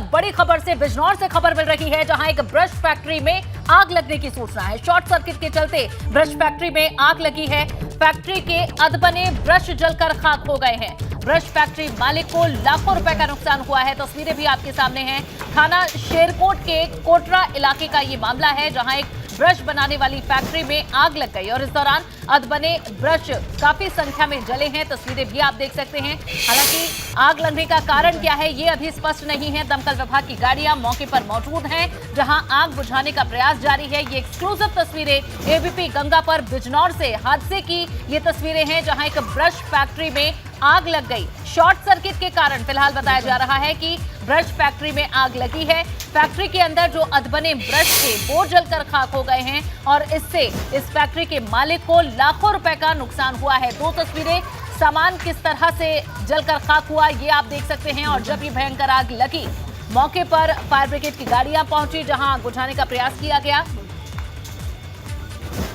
बड़ी खबर से बिजनौर से खबर मिल रही है, जहां एक ब्रश फैक्ट्री में आग लगने की सूचना है। शॉर्ट सर्किट के चलते ब्रश फैक्ट्री में आग लगी है। फैक्ट्री के अधबने ब्रश जलकर खाक हो गए हैं। ब्रश फैक्ट्री मालिक को लाखों रुपए का नुकसान हुआ है। तस्वीरें भी आपके सामने हैं। थाना शेरकोट के कोटरा इलाके का ये मामला है, जहां एक ब्रश बनाने वाली फैक्ट्री में आग लग गई और इस दौरान अधबने ब्रश काफी संख्या में जले हैं। तस्वीरें भी आप देख सकते हैं। हालांकि आग लगने का कारण क्या है, ये अभी स्पष्ट नहीं है। दमकल विभाग की गाड़ियां मौके पर मौजूद हैं, जहां आग बुझाने का प्रयास जारी है। ये एक्सक्लूसिव तस्वीरें एबीपी गंगा पर बिजनौर से हादसे की ये तस्वीरें हैं, जहां एक ब्रश फैक्ट्री में आग लग गई। शॉर्ट सर्किट के कारण फिलहाल बताया जा रहा है कि ब्रश फैक्ट्री में आग लगी है। फैक्ट्री के अंदर जो अधबने ब्रश थे वो जलकर खाक हो गए हैं और इससे इस फैक्ट्री के मालिक को लाखों रुपए का नुकसान हुआ है। दो तस्वीरें, सामान किस तरह से जलकर खाक हुआ ये आप देख सकते हैं। और जब ये भयंकर आग लगी, मौके पर फायर ब्रिगेड की गाड़ियां पहुंची, जहां आग बुझाने का प्रयास किया गया।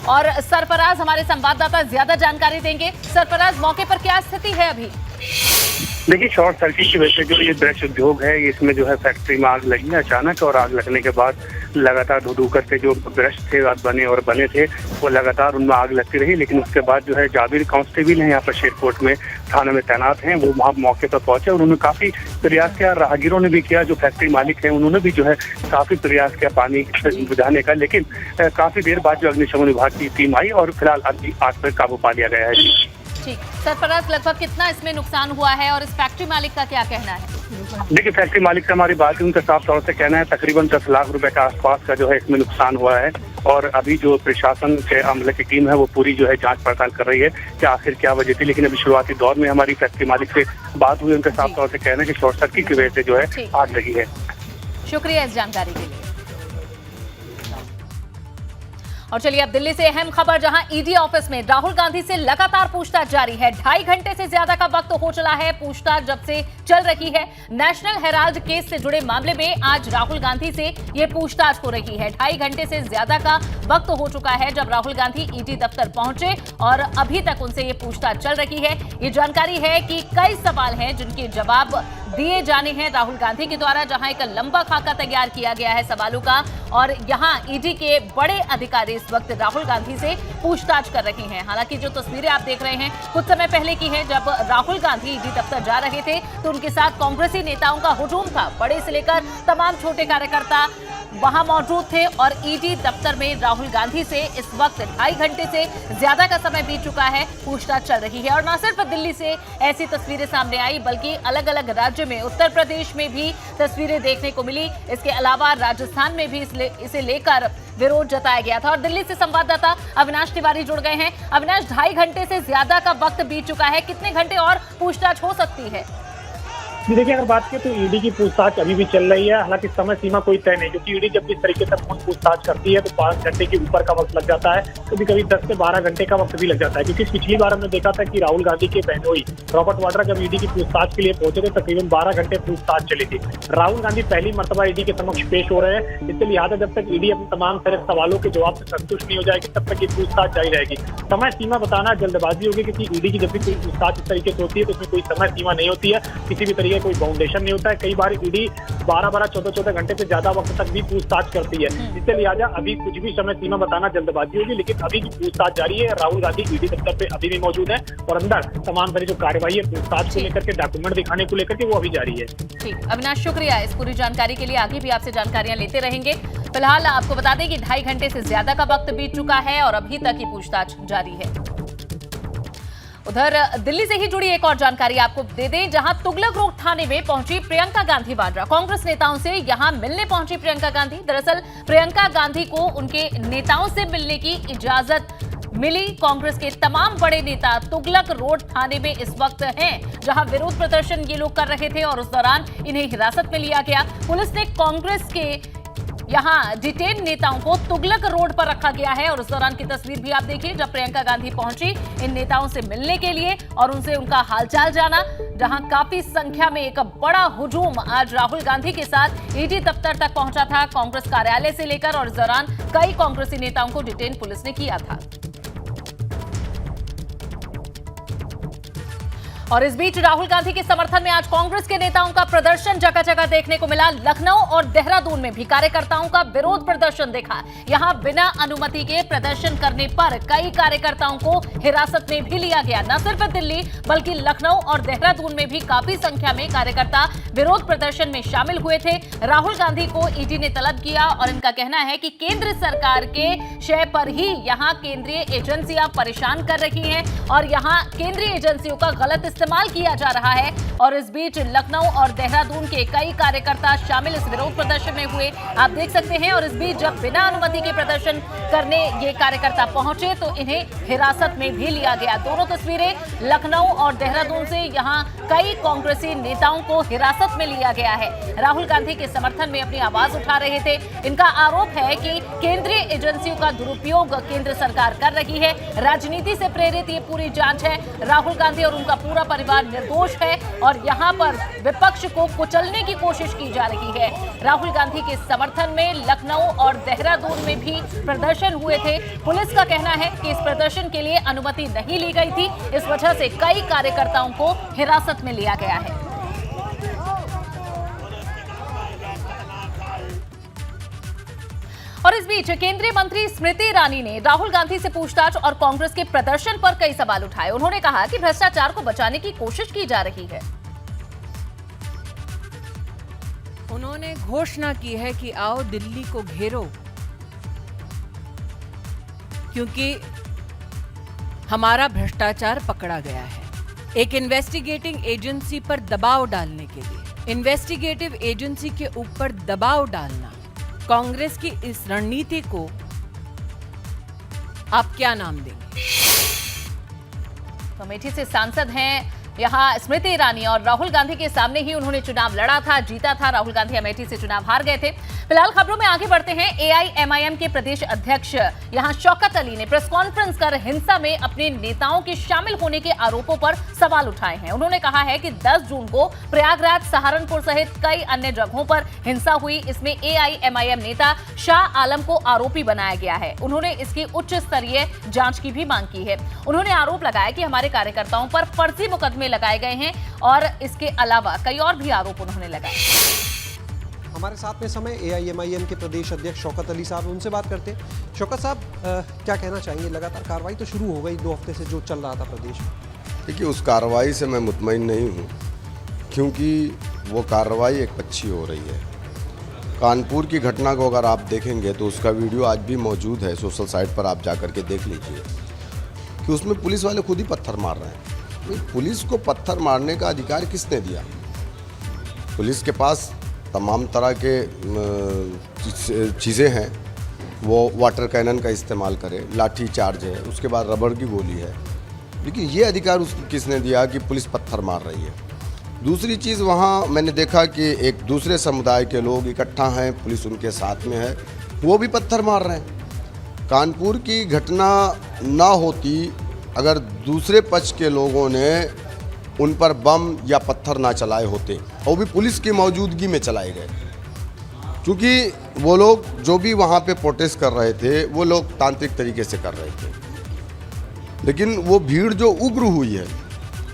और सरफराज हमारे संवाददाता ज्यादा जानकारी देंगे। सरफराज, मौके पर क्या स्थिति है अभी? देखिए, शॉर्ट सर्किट की वजह से जो ये ब्रश उद्योग है, इसमें जो है फैक्ट्री में आग लगी है अचानक। और आग लगने के बाद लगातार धू करके जो ब्रश थे बने थे वो लगातार उनमें आग लगती रही। लेकिन उसके बाद जो है जाबिर कांस्टेबल हैं यहाँ पर शेरकोट में थाना में तैनात हैं, वो वहाँ मौके पर पहुंचे और उन्होंने काफी प्रयास किया। राहगीरों ने भी किया, जो फैक्ट्री मालिक है उन्होंने भी जो है काफी प्रयास किया पानी बुझाने का। लेकिन काफी देर बाद जो अग्निशमन विभाग की टीम आई और फिलहाल आग पर काबू पा लिया गया है। ठीक, सरफराज, लगभग कितना इसमें नुकसान हुआ है और इस फैक्ट्री मालिक का क्या कहना है? देखिए, फैक्ट्री मालिक से हमारी बात हुई, उनका साफ तौर से कहना है तकरीबन 10 लाख रुपए का आसपास का जो है इसमें नुकसान हुआ है। और अभी जो प्रशासन के अमले की टीम है वो पूरी जो है जांच पड़ताल कर रही है कि आखिर क्या वजह थी। लेकिन अभी शुरुआती दौर में हमारी फैक्ट्री मालिक से बात हुई, उनका साफ तौर से कहना है कि शॉर्ट सर्किट की वजह से जो है आग लगी है। शुक्रिया इस जानकारी के लिए। और चलिए अब दिल्ली से अहम खबर, जहां ईडी ऑफिस में राहुल गांधी से लगातार पूछताछ जारी है। 2.5 घंटे से ज्यादा का वक्त हो चला है पूछताछ जब से चल रही है। नेशनल हेराल्ड केस से जुड़े मामले में आज राहुल गांधी से ये पूछताछ हो रही है। 2.5 घंटे से ज्यादा का वक्त हो चुका है जब राहुल गांधी ईडी दफ्तर पहुंचे और अभी तक उनसे ये पूछताछ चल रही है। ये जानकारी है कि कई सवाल हैं जिनके जवाब दिए जाने हैं राहुल गांधी के द्वारा, जहां एक लंबा खाका तैयार किया गया है सवालों का। और यहां ईडी के बड़े अधिकारी इस वक्त राहुल गांधी से पूछताछ कर रहे हैं। हालांकि जो तस्वीरें आप देख रहे हैं कुछ समय पहले की है, जब राहुल गांधी ईडी दफ्तर जा रहे थे तो उनके साथ कांग्रेसी नेताओं का हुजूम था। बड़े से लेकर तमाम छोटे कार्यकर्ता वहां मौजूद थे और ईडी दफ्तर में राहुल गांधी से इस वक्त 2.5 घंटे से ज्यादा का समय बीत चुका है, पूछताछ चल रही है। और न सिर्फ दिल्ली से ऐसी तस्वीरें सामने आई, बल्कि अलग अलग राज्य में, उत्तर प्रदेश में भी तस्वीरें देखने को मिली। इसके अलावा राजस्थान में भी इसे लेकर विरोध जताया गया था। और दिल्ली से संवाददाता अविनाश तिवारी जुड़ गए हैं। अविनाश, 2.5 घंटे से ज्यादा का वक्त बीत चुका है, कितने घंटे और पूछताछ हो सकती है? जी देखिए, अगर बात करें तो ईडी की पूछताछ अभी भी चल रही है। हालांकि समय सीमा कोई तय नहीं, क्योंकि ईडी जब इस तरीके से पूछताछ करती है तो 5 घंटे के ऊपर का वक्त लग जाता है, कभी कभी 10 से 12 घंटे का वक्त भी लग जाता है। क्योंकि पिछली बार हमने देखा था कि राहुल गांधी के बहनोई रॉबर्ट वाड्रा जब ईडी की पूछताछ के लिए पहुंचे थे, तकरीबन 12 घंटे पूछताछ चली थी। राहुल गांधी पहली मर्तबा ईडी के समक्ष पेश हो रहे हैं, इससे लिहाजा जब तक ईडी अपने तमाम सारे सवालों के जवाब से संतुष्ट नहीं हो जाएगी तब तक ये पूछताछ जारी रहेगी। समय सीमा बताना जल्दबाजी होगी, क्योंकि ईडी की जब भी कोई पूछताछ इस तरीके से होती है तो उसमें कोई समय सीमा नहीं होती है, किसी भी तरीके कोई बाउंडेशन नहीं होता है। कई बार ईडी 12-12, 14-14 घंटे से ज्यादा वक्त तक भी पूछताछ करती है। इससे लिहाजा अभी कुछ भी समय सीमा बताना जल्दबाजी होगी, लेकिन अभी की पूछताछ जारी है। राहुल गांधी ईडी दफ्तर पे अभी भी मौजूद है और अंदर तमाम सारी जो कार्यवाही है पूछताछ को लेकर के, डॉक्यूमेंट दिखाने को लेकर के, वो अभी जारी है। ठीक, अविनाश, शुक्रिया इस पूरी जानकारी के लिए। आगे भी आपसे जानकारियां लेते रहेंगे। फिलहाल आपको बता दें कि 2.5 घंटे से ज्यादा का वक्त बीत चुका है और अभी तक की पूछताछ जारी है। उधर दिल्ली से ही जुड़ी एक और जानकारी आपको दे दें, जहां तुगलक रोड थाने में पहुंची प्रियंका गांधी वाड्रा। कांग्रेस नेताओं से यहां मिलने पहुंची प्रियंका गांधी। दरअसल प्रियंका गांधी को उनके नेताओं से मिलने की इजाजत मिली। कांग्रेस के तमाम बड़े नेता तुगलक रोड थाने में इस वक्त हैं, जहां विरोध प्रदर्शन ये लोग कर रहे थे और उस दौरान इन्हें हिरासत में लिया गया। पुलिस ने कांग्रेस के यहां डिटेन नेताओं को तुगलक रोड पर रखा गया है और उस दौरान की तस्वीर भी आप देखिए, जब प्रियंका गांधी पहुंची इन नेताओं से मिलने के लिए और उनसे उनका हालचाल जाना, जहां काफी संख्या में एक बड़ा हुजूम आज राहुल गांधी के साथ ईडी दफ्तर तक पहुंचा था, कांग्रेस कार्यालय से लेकर। और इस दौरान कई कांग्रेसी नेताओं को डिटेन पुलिस ने किया था। और इस बीच राहुल गांधी के समर्थन में आज कांग्रेस के नेताओं का प्रदर्शन जगह जगह देखने को मिला। लखनऊ और देहरादून में भी कार्यकर्ताओं का विरोध प्रदर्शन देखा। यहां बिना अनुमति के प्रदर्शन करने पर कई कार्यकर्ताओं को हिरासत में भी लिया गया। न सिर्फ दिल्ली बल्कि लखनऊ और देहरादून में भी काफी संख्या में कार्यकर्ता विरोध प्रदर्शन में शामिल हुए थे। राहुल गांधी को ईडी ने तलब किया और इनका कहना है कि केंद्र सरकार के शय पर ही यहां केंद्रीय एजेंसियां परेशान कर रही हैं और यहां केंद्रीय एजेंसियों का गलत इस्तेमाल किया जा रहा है। और इस बीच लखनऊ और देहरादून के कई कार्यकर्ता शामिल इस विरोध प्रदर्शन में हुए, आप देख सकते हैं। और इस बीच जब बिना अनुमति के प्रदर्शन करने ये कार्यकर्ता पहुंचे तो इन्हें हिरासत में भी लिया गया। दोनों तस्वीरें लखनऊ और देहरादून से, यहां कई कांग्रेसी नेताओं को हिरासत में लिया गया है। राहुल गांधी के समर्थन में अपनी आवाज उठा रहे थे। इनका आरोप है कि केंद्रीय एजेंसियों का दुरुपयोग केंद्र सरकार कर रही है। राजनीति से प्रेरित ये पूरी जांच है। राहुल गांधी और उनका पूरा परिवार निर्दोष है और यहां पर विपक्ष को कुचलने की कोशिश की जा रही है। राहुल गांधी के समर्थन में लखनऊ और देहरादून में भी प्रदर्शन हुए थे। पुलिस का कहना है कि इस प्रदर्शन के लिए अनुमति नहीं ली गई थी, इस वजह से कई कार्यकर्ताओं को हिरासत में लिया गया है। और इस बीच केंद्रीय मंत्री स्मृति ईरानी ने राहुल गांधी से पूछताछ और कांग्रेस के प्रदर्शन पर कई सवाल उठाए। उन्होंने कहा कि भ्रष्टाचार को बचाने की कोशिश की जा रही है। उन्होंने घोषणा की है कि आओ दिल्ली को घेरो, क्योंकि हमारा भ्रष्टाचार पकड़ा गया है। एक इन्वेस्टिगेटिंग एजेंसी पर दबाव डालने के लिए, इन्वेस्टिगेटिव एजेंसी के ऊपर दबाव डालना, कांग्रेस की इस रणनीति को आप क्या नाम देंगे? अमेठी से सांसद हैं यहां स्मृति ईरानी और राहुल गांधी के सामने ही उन्होंने चुनाव लड़ा था, जीता था। राहुल गांधी अमेठी से चुनाव हार गए थे। फिलहाल खबरों में आगे बढ़ते हैं। एआईएमआईएम के प्रदेश अध्यक्ष यहां शौकत अली ने प्रेस कॉन्फ्रेंस कर हिंसा में अपने नेताओं के शामिल होने के आरोपों पर सवाल उठाए हैं। उन्होंने कहा है कि 10 जून को प्रयागराज, सहारनपुर सहित कई अन्य जगहों पर हिंसा हुई। इसमें एआईएमआईएम नेता शाह आलम को आरोपी बनाया गया है। उन्होंने इसकी उच्च स्तरीय जांच की भी मांग की है। उन्होंने आरोप लगाया कि हमारे कार्यकर्ताओं पर फर्जी मुकदमे लगाए गए हैं और इसके अलावा कई और भी आरोप उन्होंने लगाए। हमारे साथ में समय एआईएमआईएम के प्रदेश अध्यक्ष शौकत अली साहब, उनसे बात करते हैं। शौकत साहब, क्या कहना चाहेंगे? लगातार कार्रवाई तो शुरू हो गई 2 हफ्ते से जो चल रहा था प्रदेश में। देखिए, उस कार्रवाई से मैं मुतमईन नहीं हूँ, क्योंकि वो कार्रवाई एक अच्छी हो रही है। कानपुर की घटना को अगर आप देखेंगे तो उसका वीडियो आज भी मौजूद है सोशल साइट पर, आप जा कर के देख लीजिए कि उसमें पुलिस वाले खुद ही पत्थर मार रहे हैं। पुलिस को पत्थर मारने का अधिकार किसने दिया? पुलिस के पास तमाम तरह के चीज़ें हैं। वो वाटर कैनन का इस्तेमाल करे, लाठी चार्ज है, उसके बाद रबर की गोली है, लेकिन ये अधिकार उसको किसने दिया कि पुलिस पत्थर मार रही है? दूसरी चीज़, वहाँ मैंने देखा कि एक दूसरे समुदाय के लोग इकट्ठा हैं, पुलिस उनके साथ में है, वो भी पत्थर मार रहे हैं। कानपुर की घटना ना होती अगर दूसरे पक्ष के लोगों ने उन पर बम या पत्थर ना चलाए होते, और भी पुलिस की मौजूदगी में चलाए गए, क्योंकि वो लोग जो भी वहाँ पे प्रोटेस्ट कर रहे थे वो लोग तांत्रिक तरीके से कर रहे थे, लेकिन वो भीड़ जो उग्र हुई है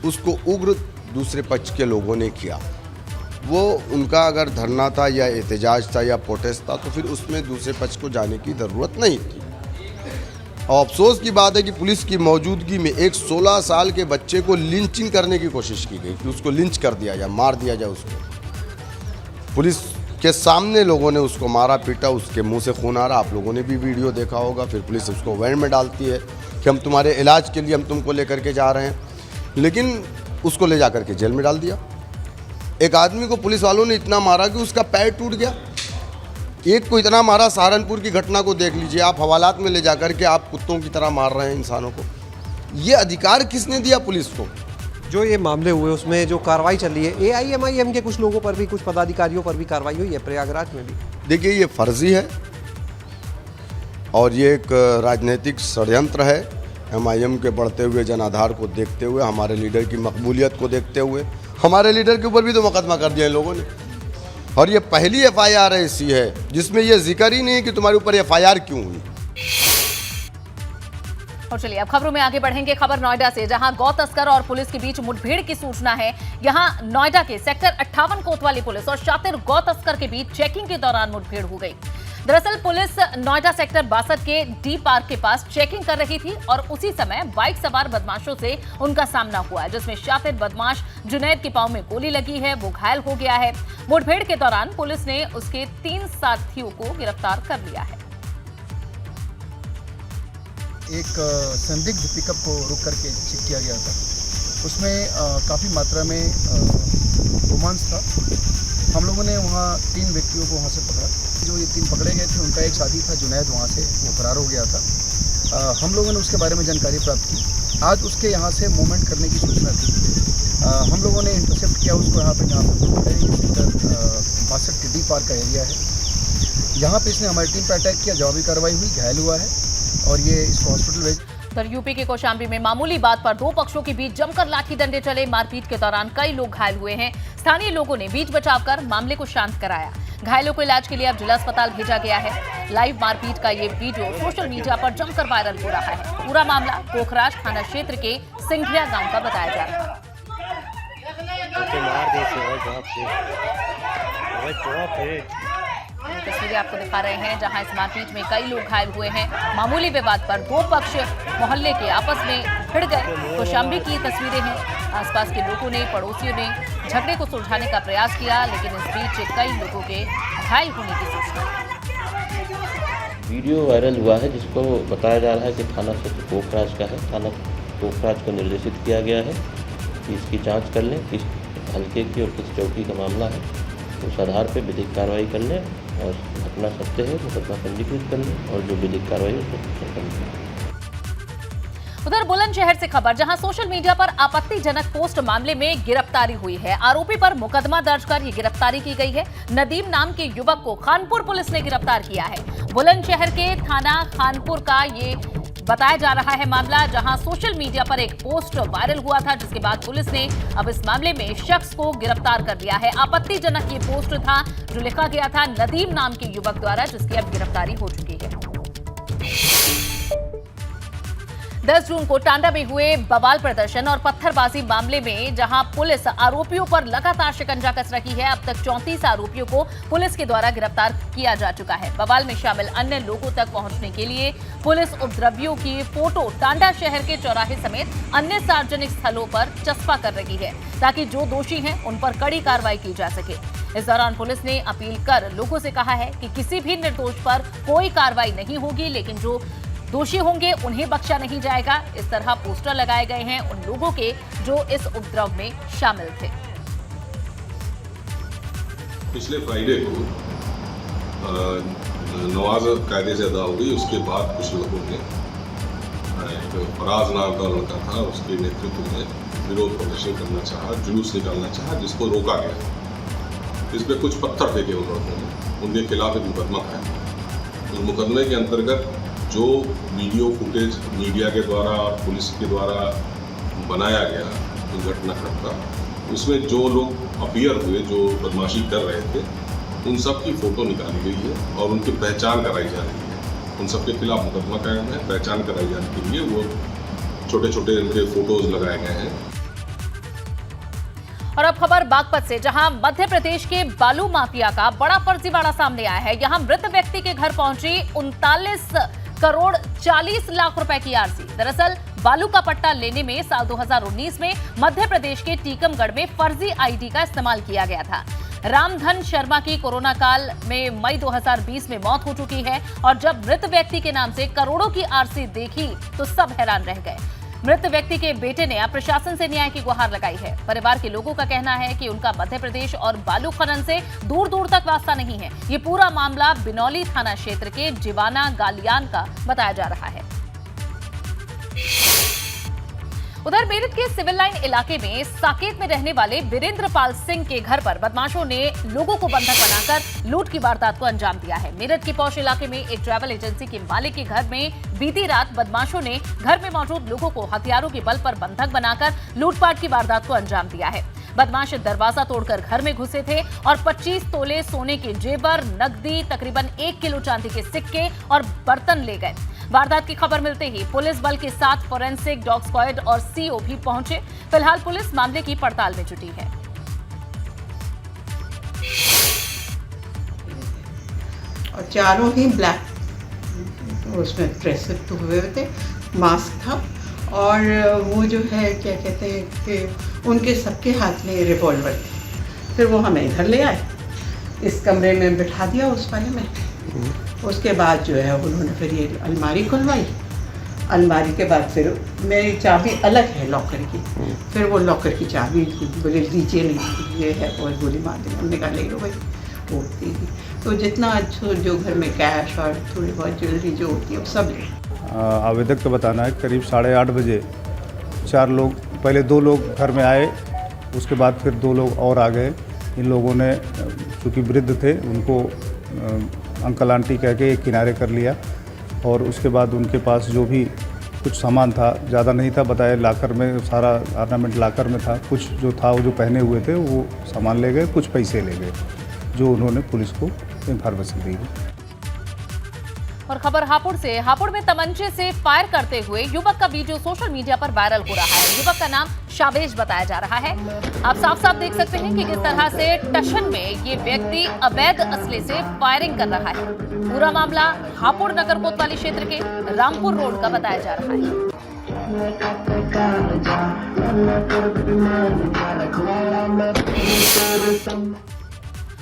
उसको उग्र दूसरे पक्ष के लोगों ने किया। वो उनका अगर धरना था या एहतजाज था या प्रोटेस्ट था तो फिर उसमें दूसरे पक्ष को जाने की ज़रूरत नहीं थी। और अफसोस की बात है कि पुलिस की मौजूदगी में एक 16 साल के बच्चे को लिंचिंग करने की कोशिश की गई कि उसको लिंच कर दिया जाए, मार दिया जाए उसको। पुलिस के सामने लोगों ने उसको मारा पीटा, उसके मुंह से खून आ रहा, आप लोगों ने भी वीडियो देखा होगा। फिर पुलिस उसको वैन में डालती है कि हम तुम्हारे इलाज के लिए हम तुमको लेकर के जा रहे हैं, लेकिन उसको ले जा कर के जेल में डाल दिया। एक आदमी को पुलिस वालों ने इतना मारा कि उसका पैर टूट गया। एक को इतना मारा, सहारनपुर की घटना को देख लीजिए आप, हवालात में ले जाकर के आप कुत्तों की तरह मार रहे हैं इंसानों को। ये अधिकार किसने दिया पुलिस को? जो ये मामले हुए उसमें जो कार्रवाई चल रही है, एआईएमआईएम के कुछ लोगों पर भी, कुछ पदाधिकारियों पर भी कार्रवाई हुई है प्रयागराज में भी। देखिए, ये फर्जी है और ये एक राजनीतिक षड्यंत्र है। एमआईएम के बढ़ते हुए जनाधार को देखते हुए, हमारे लीडर की मकबूलियत को देखते हुए, हमारे लीडर के ऊपर भी तो मुकदमा कर दिया इन लोगों ने। और ये पहली एफआईआर ऐसी है जिसमें ये जिक्र ही नहीं है कि तुम्हारे ऊपर एफआईआर क्यों हुई। और चलिए अब खबरों में आगे बढ़ेंगे। खबर नोएडा से, जहां गौ तस्कर और पुलिस के बीच मुठभेड़ की सूचना है। यहां नोएडा के सेक्टर 58 कोतवाली पुलिस और शातिर गौ तस्कर के बीच चेकिंग के दौरान मुठभेड़ हो गई। दरअसल पुलिस नोएडा सेक्टर 62 के डी पार्क के पास चेकिंग कर रही थी और उसी समय बाइक सवार बदमाशों से उनका सामना हुआ, जिसमें शातिर बदमाश जुनैद के पांव में गोली लगी है, वो घायल हो गया है। मुठभेड़ के दौरान पुलिस ने उसके 3 साथियों को गिरफ्तार कर लिया है। एक संदिग्ध पिकअप को रोक करके चेक किया गया था। उसमें काफ़ी मात्रा में रोमांस था। हम लोगों ने वहाँ 3 व्यक्तियों को वहाँ से पकड़ा। जो ये 3 पकड़े गए थे उनका एक साथी था जुनैद, वहाँ से वो फरार हो गया था। हम लोगों ने उसके बारे में जानकारी प्राप्त की। आज उसके यहाँ से मूवमेंट करने की सूचना थी। हम लोगों ने इंटरसेप्ट किया उसको। यहाँ पर ये सेक्टर 62 के डी पार्क का एरिया है। यहाँ पे इसने हमारी टीम पर अटैक किया, जवाबी कार्रवाई हुई, घायल हुआ है और ये इसको हॉस्पिटल भेज। उधर यूपी के कौशाम्बी में मामूली बात पर 2 पक्षों के बीच जमकर लाठी डंडे चले। मारपीट के दौरान कई लोग घायल हुए हैं। स्थानीय लोगों ने बीच बचाव कर मामले को शांत कराया। घायलों को इलाज के लिए अब जिला अस्पताल भेजा गया है। लाइव मारपीट का ये वीडियो सोशल मीडिया पर जमकर वायरल हो रहा है। पूरा मामला पोखराज थाना क्षेत्र के सिंघिया गांव का बताया जा रहा है। तस्वीरें आपको दिखा रहे हैं, जहां इस मारपीट में कई लोग घायल हुए हैं। मामूली विवाद पर 2 पक्ष मोहल्ले के आपस में भिड़ गए। कौशाम्बी की तस्वीरें हैं। आसपास के लोगों ने, पड़ोसियों ने झगड़े को सुलझाने का प्रयास किया, लेकिन इस बीच कई लोगों के घायल होने की सूचना। वीडियो वायरल हुआ है जिसको बताया जा रहा है कि थाना क्षेत्र पोखराज का है। थाना पोखराज को निर्देशित किया गया है कि इसकी जाँच कर लें, किस हल्के की और किस चौकी का मामला है, उस आधार पर विधिक कार्रवाई कर लें और घटना सत्य है मुकदमा पंजीकृत कर लें और जो विधिक कार्रवाई उसको कर लें। उधर बुलंदशहर से खबर, जहां सोशल मीडिया पर आपत्तिजनक पोस्ट मामले में गिरफ्तारी हुई है। आरोपी पर मुकदमा दर्ज कर ये गिरफ्तारी की गई है। नदीम नाम के युवक को खानपुर पुलिस ने गिरफ्तार किया है। बुलंदशहर के थाना खानपुर का ये बताया जा रहा है मामला, जहां सोशल मीडिया पर एक पोस्ट वायरल हुआ था, जिसके बाद पुलिस ने अब इस मामले में शख्स को गिरफ्तार कर लिया है। आपत्तिजनक ये पोस्ट था जो लिखा गया था नदीम नाम के युवक द्वारा, जिसकी अब गिरफ्तारी हो चुकी है। 10 जून को टांडा में हुए बवाल प्रदर्शन और पत्थरबाजी मामले में जहां पुलिस आरोपियों पर लगातार शिकंजा कस रही है। अब तक 34 आरोपियों को पुलिस के द्वारा गिरफ्तार किया जा चुका है। बवाल में शामिल अन्य लोगों तक पहुंचने के लिए पुलिस उपद्रवियों की फोटो टांडा शहर के चौराहे समेत अन्य सार्वजनिक स्थलों पर चस्पा कर रही है, ताकि जो दोषी हैं उन पर कड़ी कार्रवाई की जा सके। इस दौरान पुलिस ने अपील कर लोगों से कहा है कि किसी भी निर्दोष पर कोई कार्रवाई नहीं होगी, लेकिन जो दोषी होंगे उन्हें बख्शा नहीं जाएगा। इस तरह पोस्टर लगाए गए हैं उन लोगों के जो इस उपद्रव में शामिल थे। पिछले फ्राइडे को नमाज कायदे से अदा हो गई। उसके बाद कुछ लोगों ने, एक फराज नाम का लड़का था, उसके नेतृत्व में विरोध प्रदर्शन करना चाहा, जुलूस निकालना चाहा, जिसको रोका गया। इस पर कुछ पत्थर फेंके उन लड़कों ने, उनके खिलाफ एक मुकदमा है। उस मुकदमे के अंतर्गत जो वीडियो फुटेज मीडिया के द्वारा और पुलिस के द्वारा बनाया गया उस घटनाक्रम का, उसमें जो लोग अपीयर हुए, जो बदमाशी कर रहे थे, उन सब की फ़ोटो निकाली गई है और उनकी पहचान कराई जा रही है। उन सब के खिलाफ मुकदमा कायम है। पहचान कराई जाने के लिए वो छोटे छोटे उनके फोटोज लगाए गए हैं। और अब खबर बागपत से, जहां मध्य प्रदेश के बालू माफिया का बड़ा फर्जीवाड़ा सामने आया है। यहां मृत व्यक्ति के घर पहुंची 39 करोड़ 40 लाख रुपए की आरसी। दरअसल बालू का पट्टा लेने में साल 2019 में मध्य प्रदेश के टीकमगढ़ में फर्जी आईडी का इस्तेमाल किया गया था। रामधन शर्मा की कोरोना काल में मई 2020 में मौत हो चुकी है और जब मृत व्यक्ति के नाम से करोड़ों की आरसी देखी तो सब हैरान रह गए। मृत व्यक्ति के बेटे ने अब प्रशासन से न्याय की गुहार लगाई है। परिवार के लोगों का कहना है कि उनका मध्य प्रदेश और बालू खनन से दूर दूर तक वास्ता नहीं है। ये पूरा मामला बिनौली थाना क्षेत्र के जीवाना गालियान का बताया जा रहा है। उधर मेरठ के सिविल लाइन इलाके में साकेत में रहने वाले वीरेंद्र पाल सिंह के घर पर बदमाशों ने लोगों को बंधक बनाकर लूट की वारदात को अंजाम दिया है। मेरठ के पौष इलाके में एक ट्रैवल एजेंसी के मालिक के घर में बीती रात बदमाशों ने घर में मौजूद लोगों को हथियारों के बल पर बंधक बनाकर लूटपाट की वारदात को अंजाम दिया है। बदमाश दरवाजा तोड़कर घर में घुसे थे और 25 तोले सोने के जेवर, नकदी, तकरीबन 1 किलो चांदी के सिक्के और बर्तन ले गए। वारदात की खबर मिलते ही पुलिस बल के साथ फोरेंसिक डॉग स्क्वाड और सीओ भी पहुंचे। फिलहाल पुलिस मामले की पड़ताल में जुटी है। और चारों ही ब्लैक उसमें ड्रेस तो हुए थे, मास्क था और वो जो है क्या कहते हैं कि उनके सबके हाथ में रिवॉल्वर थे। फिर वो हमें इधर ले आए, इस कमरे में बिठा दिया उस वाले में। उसके बाद जो है उन्होंने फिर ये अलमारी खुलवाई। अलमारी के बाद फिर मेरी चाबी अलग है लॉकर की, फिर वो लॉकर की चाबी बोले दीजिए नहीं ये है, और गोली मार दी। हमने कहा ले लो भाई, वो दी। तो जितना जो घर में कैश और थोड़ी बहुत ज्वेलरी जो होती है वो सब ले। आवेदक का बताना है करीब 8:30 बजे 4 लोग, पहले 2 लोग घर में आए, उसके बाद फिर 2 लोग और आ गए। इन लोगों ने चूँकि वृद्ध थे उनको अंकल आंटी कह के एक किनारे कर लिया और उसके बाद उनके पास जो भी कुछ सामान था, ज़्यादा नहीं था, बताया लाकर में सारा ऑर्नामेंट लाकर में था। कुछ जो था वो जो पहने हुए थे वो सामान ले गए, कुछ पैसे ले गए जो उन्होंने पुलिस को इन्फॉर्मेशन दी। और खबर हापुड़ से। हापुड़ में तमंचे से फायर करते हुए युवक का वीडियो सोशल मीडिया पर वायरल हो रहा है। युवक का नाम शाबेज बताया जा रहा है। आप साफ साफ देख सकते हैं कि किस तरह से टशन में ये व्यक्ति अवैध असले से फायरिंग कर रहा है। पूरा मामला हापुड़ नगर कोतवाली क्षेत्र के रामपुर रोड का बताया जा रहा है।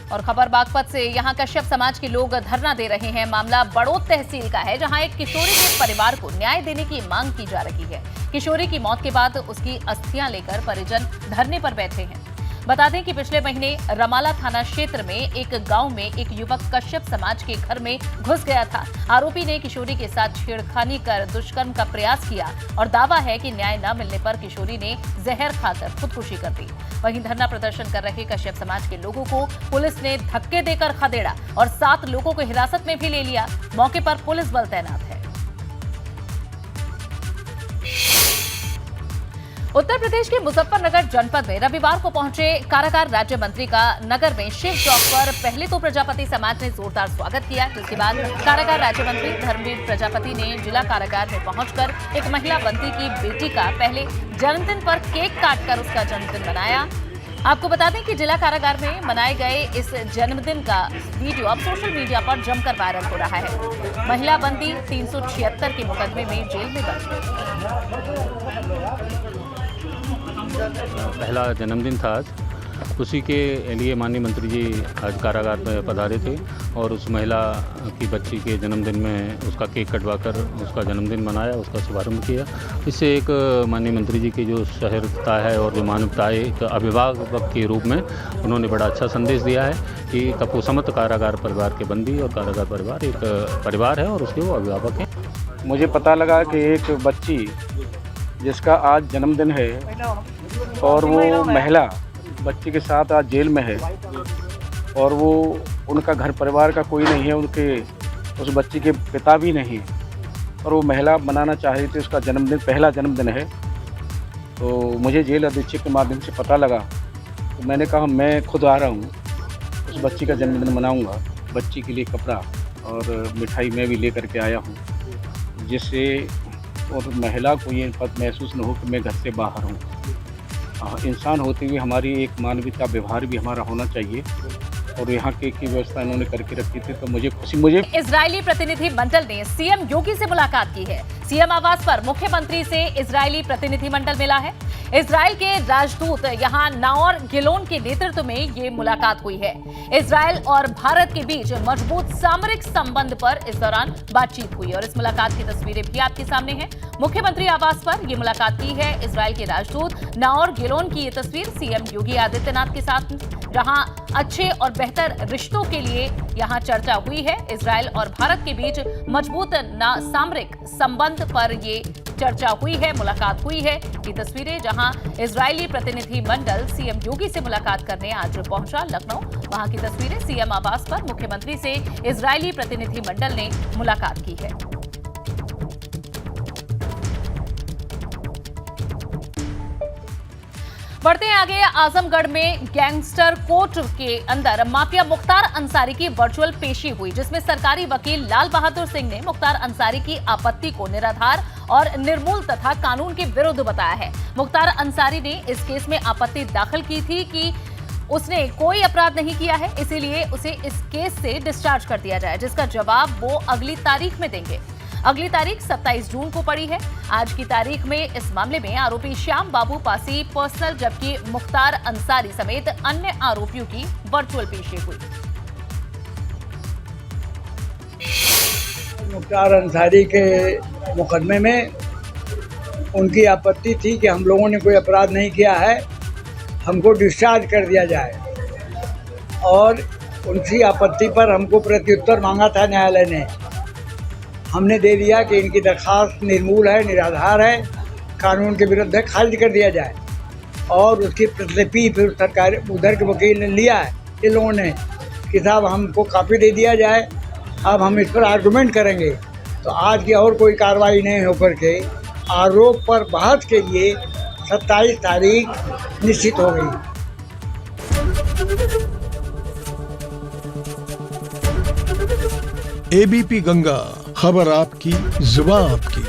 और खबर बागपत से। यहां कश्यप समाज के लोग धरना दे रहे हैं। मामला बड़ौद तहसील का है, जहां एक किशोरी के परिवार को न्याय देने की मांग की जा रही है। किशोरी की मौत के बाद उसकी अस्थियां लेकर परिजन धरने पर बैठे हैं। बता दें कि पिछले महीने रमाला थाना क्षेत्र में एक गांव में एक युवक कश्यप समाज के घर में घुस गया था। आरोपी ने किशोरी के साथ छेड़खानी कर दुष्कर्म का प्रयास किया और दावा है कि न्याय न मिलने पर किशोरी ने जहर खाकर खुदकुशी कर दी। वहीं धरना प्रदर्शन कर रहे कश्यप समाज के लोगों को पुलिस ने धक्के देकर खदेड़ा और 7 लोगों को हिरासत में भी ले लिया। मौके पर पुलिस बल तैनात है। उत्तर प्रदेश के मुजफ्फरनगर जनपद में रविवार को पहुंचे कारागार राज्य मंत्री का नगर में शिव चौक पर पहले तो प्रजापति समाज ने जोरदार स्वागत किया, जिसके बाद कारागार राज्य मंत्री धर्मवीर प्रजापति ने जिला कारागार में पहुंचकर एक महिला बंदी की बेटी का पहले जन्मदिन पर केक काटकर उसका जन्मदिन मनाया। आपको बता दें कि जिला कारागार में मनाए गए इस जन्मदिन का वीडियो अब सोशल मीडिया पर जमकर वायरल हो रहा है। महिला बंदी 376 के मुकदमे में जेल में बंद है। पहला जन्मदिन था आज, उसी के लिए माननीय मंत्री जी आज कारागार में पधारे थे और उस महिला की बच्ची के जन्मदिन में उसका केक कटवाकर उसका जन्मदिन मनाया, उसका शुभारंभ किया। इससे एक माननीय मंत्री जी की जो सहृदयता है और जो मानवता है, एक अभिभावक के रूप में उन्होंने बड़ा अच्छा संदेश दिया है कि कपूसमत कारागार परिवार के बंदी और कारागार परिवार एक परिवार है और उसके वो अभिभावक हैं। मुझे पता लगा कि एक बच्ची जिसका आज जन्मदिन है और वो महिला बच्ची के साथ आज जेल में है और वो उनका घर परिवार का कोई नहीं है, उनके उस बच्ची के पिता भी नहीं और वो महिला मनाना चाह रही थी, उसका जन्मदिन पहला जन्मदिन है। तो मुझे जेल अधीक्षक के माध्यम से पता लगा, तो मैंने कहा मैं खुद आ रहा हूँ, उस बच्ची का जन्मदिन मनाऊँगा। बच्ची के लिए कपड़ा और मिठाई मैं भी ले करके आया हूँ, जिससे और महिला को ये पद महसूस न हो कि मैं घर से बाहर हूँ। इंसान होते हुए हमारी एक मानवीयता व्यवहार भी हमारा होना चाहिए और यहाँ की व्यवस्था इन्होंने करके रखी थी, तो मुझे इजरायली प्रतिनिधि मंडल ने सीएम योगी से मुलाकात की है। सीएम आवास पर मुख्यमंत्री से इजरायली प्रतिनिधि मंडल मिला है। इजराइल के राजदूत यहां नाओर गिलोन के नेतृत्व में ये मुलाकात हुई है। इजराइल और भारत के बीच मजबूत सामरिक संबंध पर इस दौरान बातचीत हुई और इस मुलाकात की तस्वीरें भी आपके सामने हैं। मुख्यमंत्री आवास पर ये मुलाकात की है इजराइल के राजदूत नाओर गिलोन की ये तस्वीर सीएम योगी आदित्यनाथ के साथ, जहां अच्छे और बेहतर रिश्तों के लिए यहां चर्चा हुई है। इजराइल और भारत के बीच मजबूत सामरिक संबंध पर ये चर्चा हुई है, मुलाकात हुई है। ये तस्वीरें जहां इजरायली प्रतिनिधि मंडल सीएम योगी से मुलाकात करने आज पहुंचा लखनऊ, वहां की तस्वीरें सीएम आवास पर मुख्यमंत्री से इजरायली प्रतिनिधि मंडल ने मुलाकात की है। बढ़ते हैं आगे। आजमगढ़ में गैंगस्टर कोर्ट के अंदर माफिया मुख्तार अंसारी की वर्चुअल पेशी हुई, जिसमें सरकारी वकील लाल बहादुर सिंह ने मुख्तार अंसारी की आपत्ति को निराधार और निर्मूल तथा कानून के विरुद्ध बताया है। मुख्तार अंसारी ने इस केस में आपत्ति दाखिल की थी कि उसने कोई अपराध नहीं किया है, इसीलिए उसे इस केस से डिस्चार्ज कर दिया जाए, जिसका जवाब वो अगली तारीख में देंगे। अगली तारीख 27 जून को पड़ी है। आज की तारीख में इस मामले में आरोपी श्याम बाबू पासी पर्सनल, जबकि मुख्तार अंसारी समेत अन्य आरोपियों की वर्चुअल पेशी हुई। मुख्तार अंसारी के मुकदमे में उनकी आपत्ति थी कि हम लोगों ने कोई अपराध नहीं किया है, हमको डिस्चार्ज कर दिया जाए, और उनकी आपत्ति पर हमको प्रत्युत्तर मांगा था न्यायालय ने। हमने दे दिया कि इनकी दरख्वास्त निर्मूल है, निराधार है, कानून के विरुद्ध है, खारिज कर दिया जाए। और उसकी प्रतिलिपि फिर सरकार उधर के वकील ने लिया है इन लोगों ने कि साहब हमको कापी दे दिया जाए, अब हम इस पर आर्गूमेंट करेंगे। तो आज की और कोई कार्रवाई नहीं होकर के आरोप पर बहस के लिए 27 तारीख निश्चित हो गई। एबीपी गंगा, खबर आपकी, जुबान आपकी।